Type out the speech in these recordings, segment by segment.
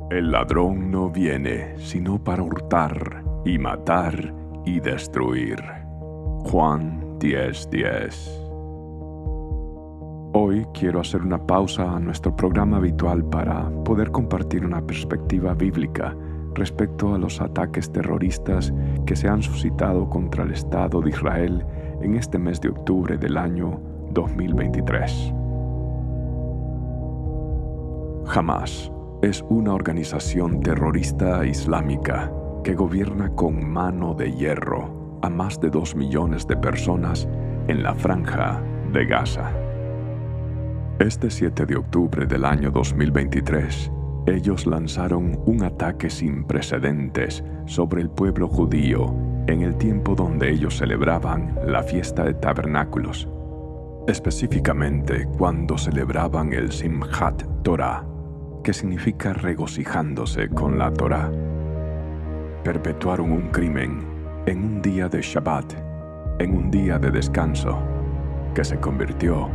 El ladrón no viene sino para hurtar y matar y destruir. Juan 10:10. Hoy quiero hacer una pausa a nuestro programa habitual para poder compartir una perspectiva bíblica respecto a los ataques terroristas que se han suscitado contra el Estado de Israel en este mes de octubre del año 2023. Hamás es una organización terrorista islámica que gobierna con mano de hierro a más de 2 millones de personas en la franja de Gaza. Este 7 de octubre del año 2023, ellos lanzaron un ataque sin precedentes sobre el pueblo judío en el tiempo donde ellos celebraban la fiesta de tabernáculos, específicamente cuando celebraban el Simchat Torah, que significa regocijándose con la Torah. Perpetuaron un crimen en un día de Shabbat, en un día de descanso, que se convirtió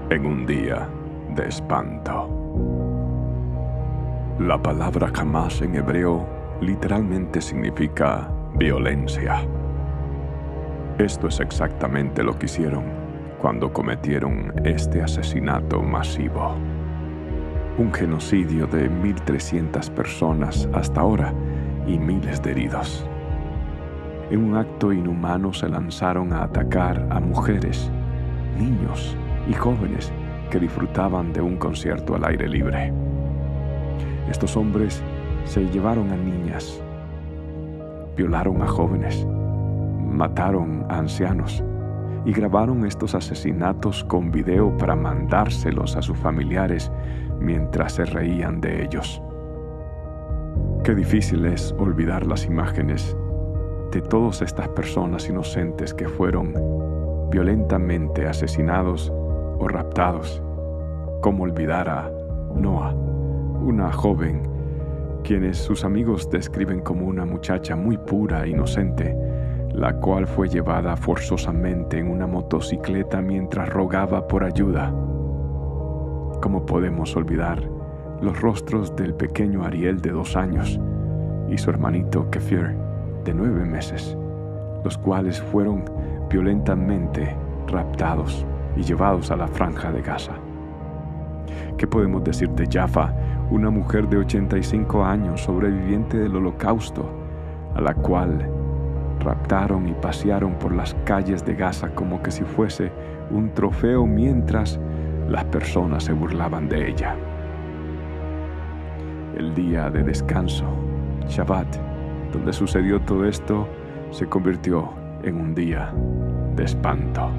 en un día de espanto. La palabra Hamás en hebreo literalmente significa violencia. Esto es exactamente lo que hicieron cuando cometieron este asesinato masivo. Un genocidio de 1.300 personas hasta ahora y miles de heridos. En un acto inhumano se lanzaron a atacar a mujeres, niños y jóvenes que disfrutaban de un concierto al aire libre. Estos hombres se llevaron a niñas, violaron a jóvenes, mataron a ancianos y grabaron estos asesinatos con video para mandárselos a sus familiares mientras se reían de ellos. Qué difícil es olvidar las imágenes de todas estas personas inocentes que fueron violentamente asesinados o raptados. ¿Cómo olvidar a Noah, una joven quienes sus amigos describen como una muchacha muy pura e inocente, la cual fue llevada forzosamente en una motocicleta mientras rogaba por ayuda? ¿Cómo podemos olvidar los rostros del pequeño Ariel de 2 años y su hermanito Kefir de 9 meses, los cuales fueron violentamente raptados y llevados a la franja de Gaza? ¿Qué podemos decir de Jaffa, una mujer de 85 años sobreviviente del Holocausto, a la cual raptaron y pasearon por las calles de Gaza como que si fuese un trofeo mientras las personas se burlaban de ella? El día de descanso, Shabbat, donde sucedió todo esto, se convirtió en un día de espanto.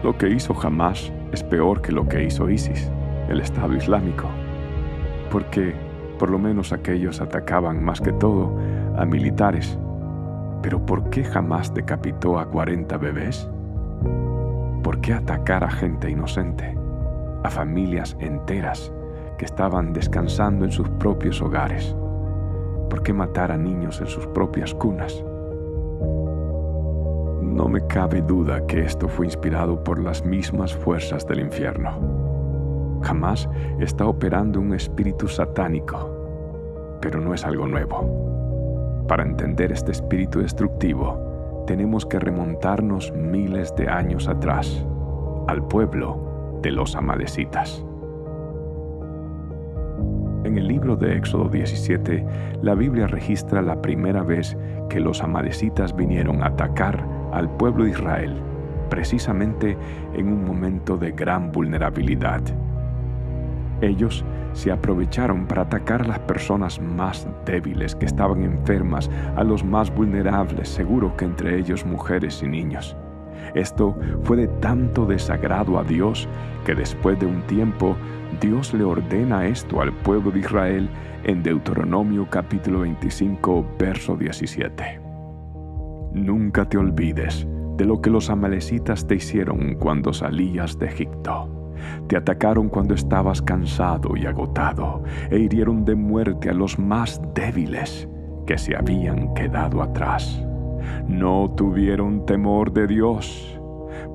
Lo que hizo Hamás es peor que lo que hizo ISIS, el Estado Islámico, porque por lo menos aquellos atacaban más que todo a militares. Pero ¿por qué Hamás decapitó a 40 bebés? ¿Por qué atacar a gente inocente, a familias enteras que estaban descansando en sus propios hogares? ¿Por qué matar a niños en sus propias cunas? No me cabe duda que esto fue inspirado por las mismas fuerzas del infierno. Hamás está operando un espíritu satánico, pero no es algo nuevo. Para entender este espíritu destructivo, tenemos que remontarnos miles de años atrás, al pueblo de los amalecitas. En el libro de Éxodo 17, la Biblia registra la primera vez que los amalecitas vinieron a atacar al pueblo de Israel, precisamente en un momento de gran vulnerabilidad. Ellos se aprovecharon para atacar a las personas más débiles que estaban enfermas, a los más vulnerables, seguro que entre ellos mujeres y niños. Esto fue de tanto desagrado a Dios que después de un tiempo Dios le ordena esto al pueblo de Israel en Deuteronomio capítulo 25, verso 17. Nunca te olvides de lo que los amalecitas te hicieron cuando salías de Egipto. Te atacaron cuando estabas cansado y agotado, e hirieron de muerte a los más débiles que se habían quedado atrás. No tuvieron temor de Dios.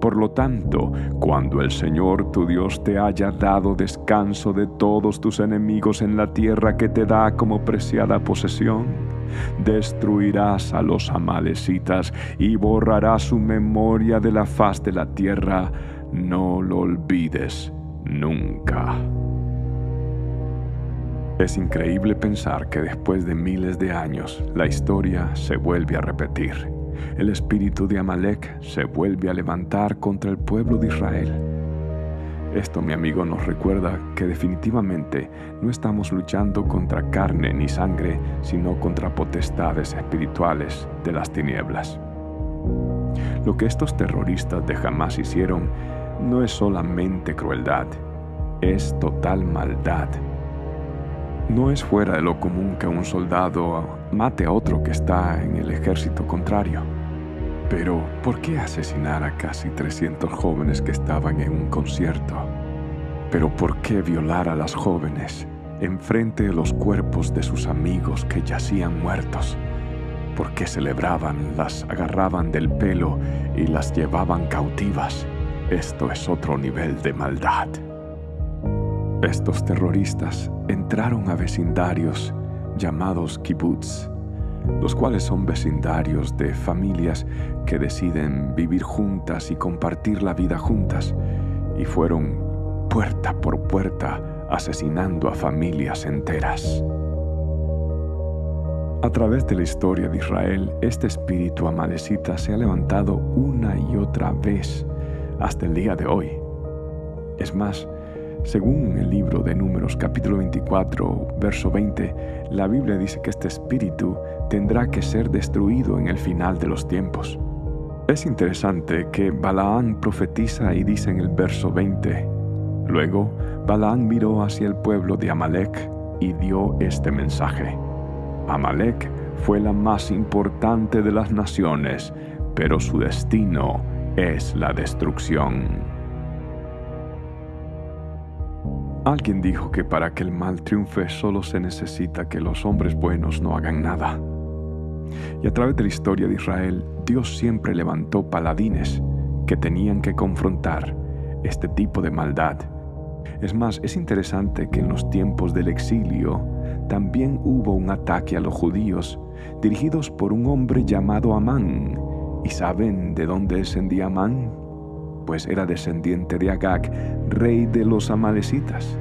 Por lo tanto, cuando el Señor tu Dios te haya dado descanso de todos tus enemigos en la tierra que te da como preciada posesión, destruirás a los amalecitas y borrarás su memoria de la faz de la tierra. No lo olvides nunca. Es increíble pensar que después de miles de años, la historia se vuelve a repetir. El espíritu de Amalek se vuelve a levantar contra el pueblo de Israel. Esto, mi amigo, nos recuerda que definitivamente no estamos luchando contra carne ni sangre, sino contra potestades espirituales de las tinieblas. Lo que estos terroristas de Hamás hicieron no es solamente crueldad, es total maldad. No es fuera de lo común que un soldado mate a otro que está en el ejército contrario. Pero, ¿por qué asesinar a casi 300 jóvenes que estaban en un concierto? ¿Pero por qué violar a las jóvenes enfrente de los cuerpos de sus amigos que yacían muertos? ¿Por qué celebraban, las agarraban del pelo y las llevaban cautivas? Esto es otro nivel de maldad. Estos terroristas entraron a vecindarios llamados kibbutz, los cuales son vecindarios de familias que deciden vivir juntas y compartir la vida juntas, y fueron puerta por puerta asesinando a familias enteras. A través de la historia de Israel, este espíritu amalecita se ha levantado una y otra vez hasta el día de hoy. Es más, según el libro de Números capítulo 24, verso 20, la Biblia dice que este espíritu tendrá que ser destruido en el final de los tiempos. Es interesante que Balaán profetiza y dice en el verso 20, luego Balaán miró hacia el pueblo de Amalek y dio este mensaje: Amalek fue la más importante de las naciones, pero su destino es la destrucción. Alguien dijo que para que el mal triunfe solo se necesita que los hombres buenos no hagan nada. Y a través de la historia de Israel, Dios siempre levantó paladines que tenían que confrontar este tipo de maldad. Es más, es interesante que en los tiempos del exilio también hubo un ataque a los judíos dirigidos por un hombre llamado Amán. ¿Y saben de dónde descendía Amán? Pues era descendiente de Agag, rey de los amalecitas.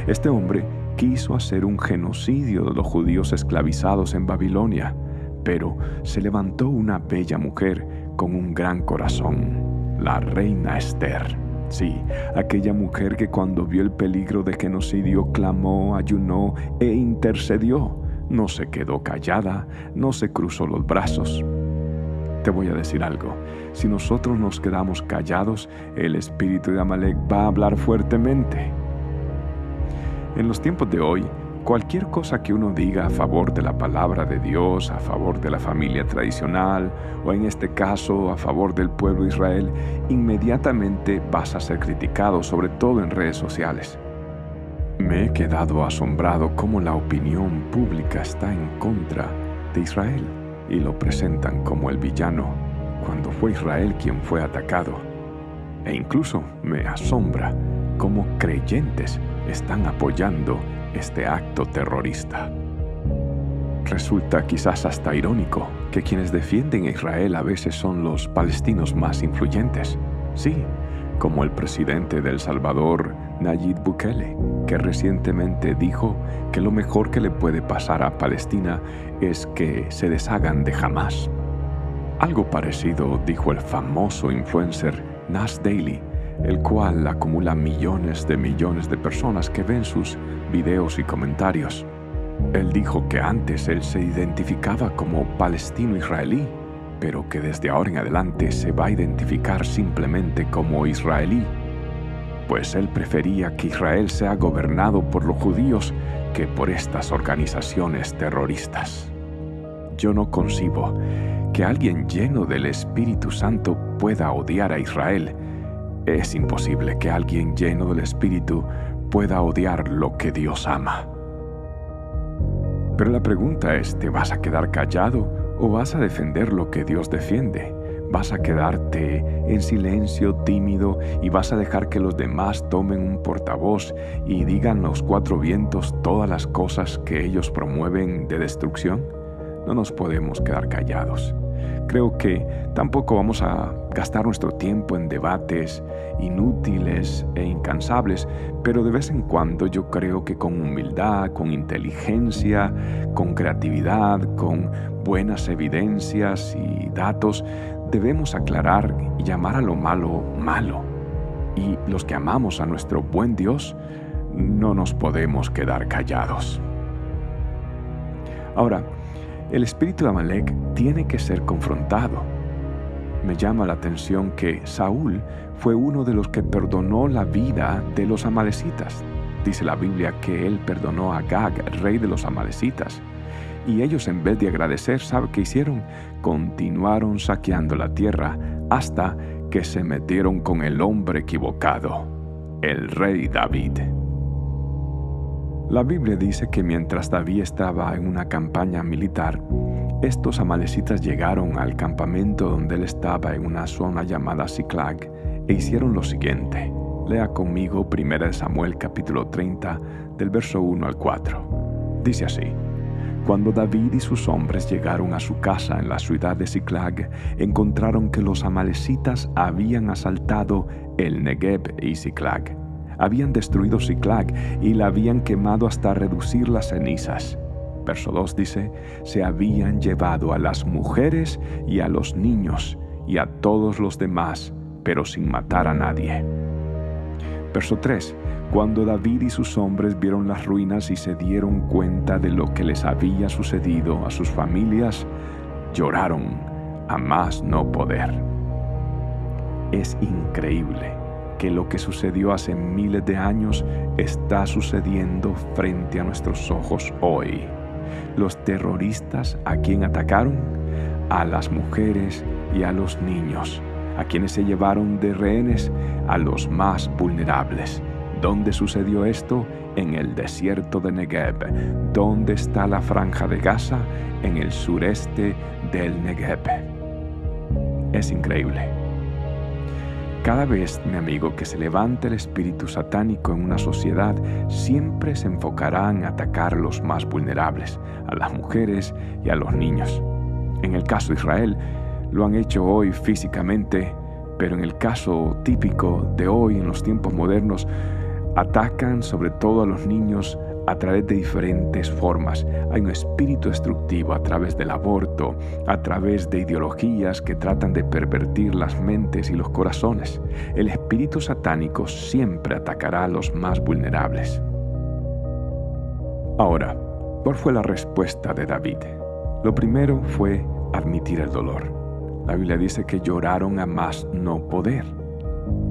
Este hombre quiso hacer un genocidio de los judíos esclavizados en Babilonia, pero se levantó una bella mujer con un gran corazón, la reina Esther. Sí, aquella mujer que cuando vio el peligro de genocidio clamó, ayunó e intercedió. No se quedó callada, no se cruzó los brazos. Te voy a decir algo, si nosotros nos quedamos callados, el espíritu de Amalek va a hablar fuertemente. En los tiempos de hoy, cualquier cosa que uno diga a favor de la palabra de Dios, a favor de la familia tradicional, o en este caso a favor del pueblo de Israel, inmediatamente vas a ser criticado, sobre todo en redes sociales. Me he quedado asombrado cómo la opinión pública está en contra de Israel y lo presentan como el villano, cuando fue Israel quien fue atacado. E incluso me asombra cómo creyentes están apoyando este acto terrorista. Resulta quizás hasta irónico que quienes defienden a Israel a veces son los palestinos más influyentes. Sí, como el presidente de El Salvador, Nayib Bukele, que recientemente dijo que lo mejor que le puede pasar a Palestina es que se deshagan de Hamás. Algo parecido dijo el famoso influencer Nas Daily, el cual acumula millones de personas que ven sus videos y comentarios. Él dijo que antes él se identificaba como palestino-israelí, pero que desde ahora en adelante se va a identificar simplemente como israelí, pues él prefería que Israel sea gobernado por los judíos que por estas organizaciones terroristas. Yo no concibo que alguien lleno del Espíritu Santo pueda odiar a Israel. Es imposible que alguien lleno del Espíritu pueda odiar lo que Dios ama. Pero la pregunta es, ¿te vas a quedar callado o vas a defender lo que Dios defiende? ¿Vas a quedarte en silencio, tímido, y vas a dejar que los demás tomen un portavoz y digan los cuatro vientos todas las cosas que ellos promueven de destrucción? No nos podemos quedar callados. Creo que tampoco vamos a gastar nuestro tiempo en debates inútiles e incansables, pero de vez en cuando yo creo que con humildad, con inteligencia, con creatividad, con buenas evidencias y datos, debemos aclarar y llamar a lo malo malo. Y los que amamos a nuestro buen Dios, no nos podemos quedar callados. Ahora, el espíritu de Amalek tiene que ser confrontado. Me llama la atención que Saúl fue uno de los que perdonó la vida de los amalecitas. Dice la Biblia que él perdonó a Agag, rey de los amalecitas. Y ellos, en vez de agradecer, ¿sabe qué hicieron? Continuaron saqueando la tierra hasta que se metieron con el hombre equivocado, el rey David. La Biblia dice que mientras David estaba en una campaña militar, estos amalecitas llegaron al campamento donde él estaba en una zona llamada Ziklag e hicieron lo siguiente. Lea conmigo 1 Samuel capítulo 30 del verso 1 al 4. Dice así: Cuando David y sus hombres llegaron a su casa en la ciudad de Ziklag, encontraron que los amalecitas habían asaltado el Negev y Ziklag. Habían destruido Ziklag y la habían quemado hasta reducir las cenizas. Verso 2 dice: se habían llevado a las mujeres y a los niños y a todos los demás, pero sin matar a nadie. Verso 3: cuando David y sus hombres vieron las ruinas y se dieron cuenta de lo que les había sucedido a sus familias, lloraron a más no poder. Es increíble que lo que sucedió hace miles de años está sucediendo frente a nuestros ojos hoy. Los terroristas, ¿a quién atacaron? A las mujeres y a los niños, a quienes se llevaron de rehenes, a los más vulnerables. ¿Dónde sucedió esto? En el desierto de Negev. ¿Dónde está la franja de Gaza? En el sureste del Negev. Es increíble. Cada vez, mi amigo, que se levante el espíritu satánico en una sociedad, siempre se enfocará en atacar a los más vulnerables, a las mujeres y a los niños. En el caso de Israel, lo han hecho hoy físicamente, pero en el caso típico de hoy, en los tiempos modernos, atacan sobre todo a los niños a través de diferentes formas. Hay un espíritu destructivo a través del aborto, a través de ideologías que tratan de pervertir las mentes y los corazones. El espíritu satánico siempre atacará a los más vulnerables. Ahora, ¿cuál fue la respuesta de David? Lo primero fue admitir el dolor. La Biblia dice que lloraron a más no poder,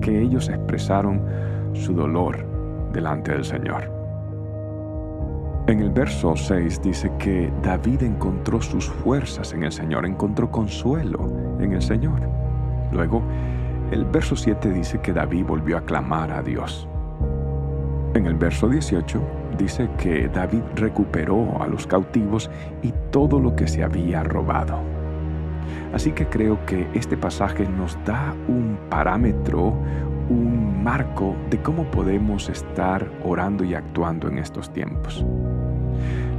que ellos expresaron su dolor delante del Señor. En el verso 6 dice que David encontró sus fuerzas en el Señor, encontró consuelo en el Señor. Luego, el verso 7 dice que David volvió a clamar a Dios. En el verso 18 dice que David recuperó a los cautivos y todo lo que se había robado. Así que creo que este pasaje nos da un parámetro, un marco de cómo podemos estar orando y actuando en estos tiempos.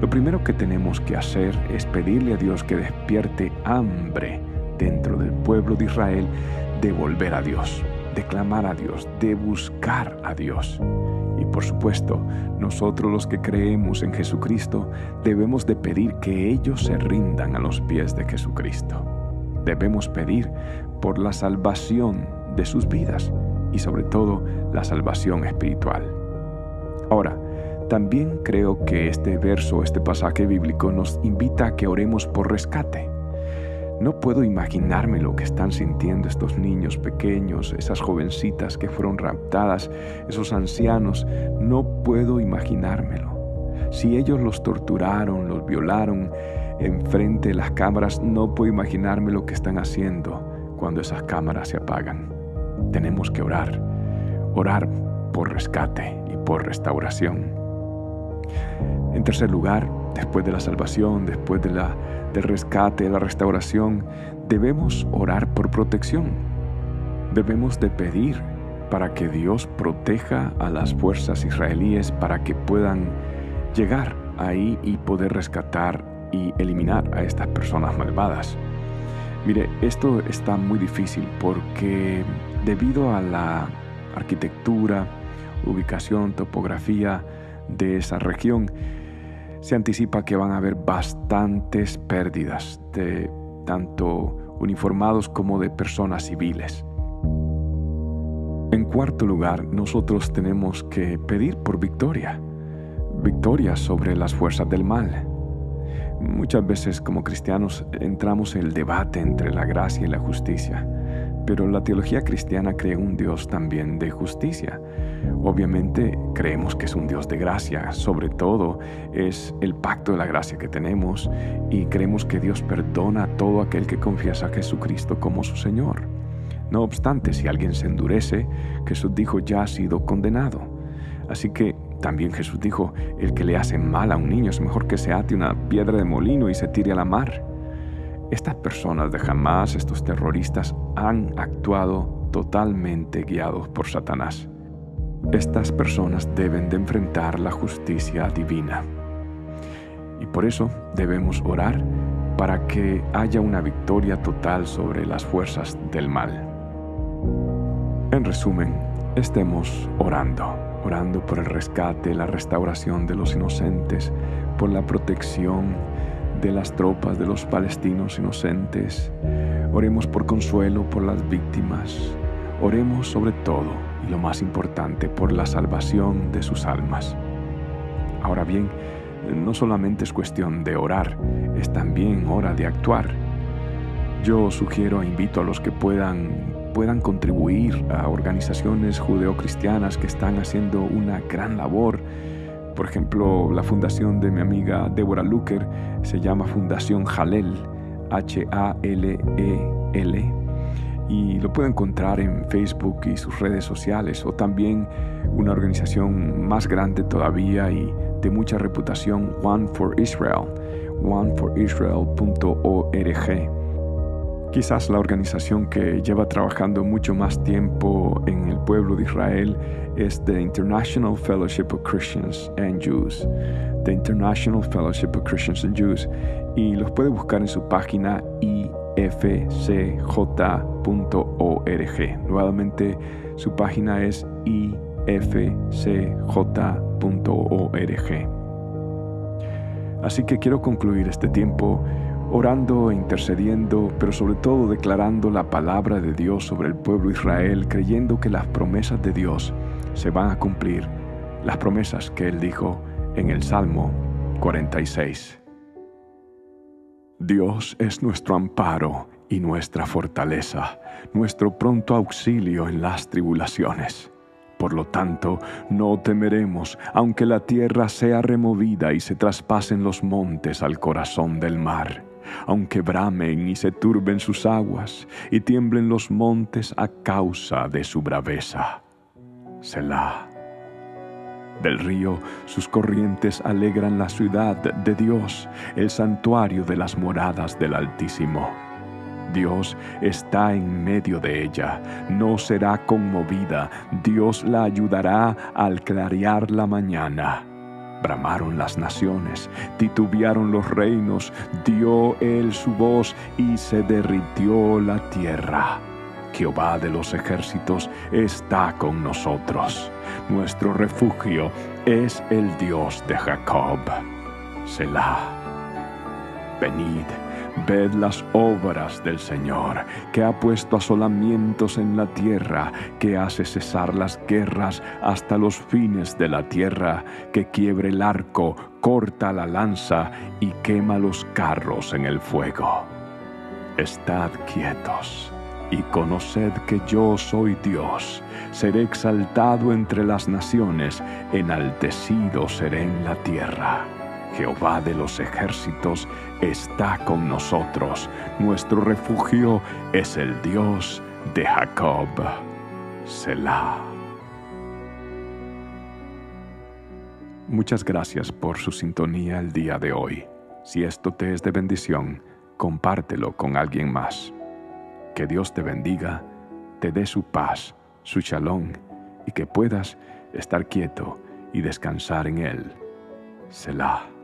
Lo primero que tenemos que hacer es pedirle a Dios que despierte hambre dentro del pueblo de Israel de volver a Dios, de clamar a Dios, de buscar a Dios. Y por supuesto, nosotros los que creemos en Jesucristo debemos de pedir que ellos se rindan a los pies de Jesucristo. Debemos pedir por la salvación de sus vidas y sobre todo la salvación espiritual. Ahora, también creo que este verso, este pasaje bíblico nos invita a que oremos por rescate. No puedo imaginarme lo que están sintiendo estos niños pequeños, esas jovencitas que fueron raptadas, esos ancianos. No puedo imaginármelo. Si ellos los torturaron, los violaron enfrente de las cámaras, no puedo imaginarme lo que están haciendo cuando esas cámaras se apagan. Tenemos que orar por rescate y por restauración. En tercer lugar, después de la salvación, después del rescate, de la restauración, debemos orar por protección. Debemos de pedir para que Dios proteja a las fuerzas israelíes para que puedan llegar ahí y poder rescatar y eliminar a estas personas malvadas. Mire, esto está muy difícil porque debido a la arquitectura, ubicación, topografía de esa región, se anticipa que van a haber bastantes pérdidas de tanto uniformados como de personas civiles. En cuarto lugar, nosotros tenemos que pedir por victoria sobre las fuerzas del mal. Muchas veces como cristianos entramos en el debate entre la gracia y la justicia, pero la teología cristiana cree un Dios también de justicia. Obviamente creemos que es un Dios de gracia, sobre todo es el pacto de la gracia que tenemos y creemos que Dios perdona a todo aquel que confiesa a Jesucristo como su Señor. No obstante, si alguien se endurece, Jesús dijo ya ha sido condenado. Así que también Jesús dijo, el que le hace mal a un niño es mejor que se ate una piedra de molino y se tire a la mar. Estas personas de Hamás, estos terroristas, han actuado totalmente guiados por Satanás. Estas personas deben de enfrentar la justicia divina. Y por eso debemos orar para que haya una victoria total sobre las fuerzas del mal. En resumen, estemos orando por el rescate, la restauración de los inocentes, por la protección de las tropas de los palestinos inocentes. Oremos por consuelo por las víctimas. Oremos sobre todo, y lo más importante, por la salvación de sus almas. Ahora bien, no solamente es cuestión de orar, es también hora de actuar. Yo sugiero e invito a los que puedan contribuir a organizaciones judeocristianas que están haciendo una gran labor. Por ejemplo, la fundación de mi amiga Deborah Luker se llama Fundación Hallel, H-A-L-E-L, y lo pueden encontrar en Facebook y sus redes sociales, o también una organización más grande todavía y de mucha reputación, One for Israel, oneforisrael.org. Quizás la organización que lleva trabajando mucho más tiempo en el pueblo de Israel es The International Fellowship of Christians and Jews. The International Fellowship of Christians and Jews. Y los puede buscar en su página ifcj.org. Nuevamente, su página es ifcj.org. Así que quiero concluir este tiempo orando e intercediendo, pero sobre todo declarando la palabra de Dios sobre el pueblo de Israel, creyendo que las promesas de Dios se van a cumplir, las promesas que Él dijo en el Salmo 46. Dios es nuestro amparo y nuestra fortaleza, nuestro pronto auxilio en las tribulaciones. Por lo tanto, no temeremos, aunque la tierra sea removida y se traspasen los montes al corazón del mar. Aunque bramen y se turben sus aguas, y tiemblen los montes a causa de su braveza. Selah. Del río sus corrientes alegran la ciudad de Dios, el santuario de las moradas del Altísimo. Dios está en medio de ella, no será conmovida, Dios la ayudará al clarear la mañana. Bramaron las naciones, titubearon los reinos, dio Él su voz y se derritió la tierra. Jehová de los ejércitos está con nosotros. Nuestro refugio es el Dios de Jacob. Selah. Venid, ved las obras del Señor, que ha puesto asolamientos en la tierra, que hace cesar las guerras hasta los fines de la tierra, que quiebre el arco, corta la lanza y quema los carros en el fuego. Estad quietos y conoced que yo soy Dios. Seré exaltado entre las naciones, enaltecido seré en la tierra. Jehová de los ejércitos está con nosotros. Nuestro refugio es el Dios de Jacob. Selah. Muchas gracias por su sintonía el día de hoy. Si esto te es de bendición, compártelo con alguien más. Que Dios te bendiga, te dé su paz, su shalom, y que puedas estar quieto y descansar en Él. Selah.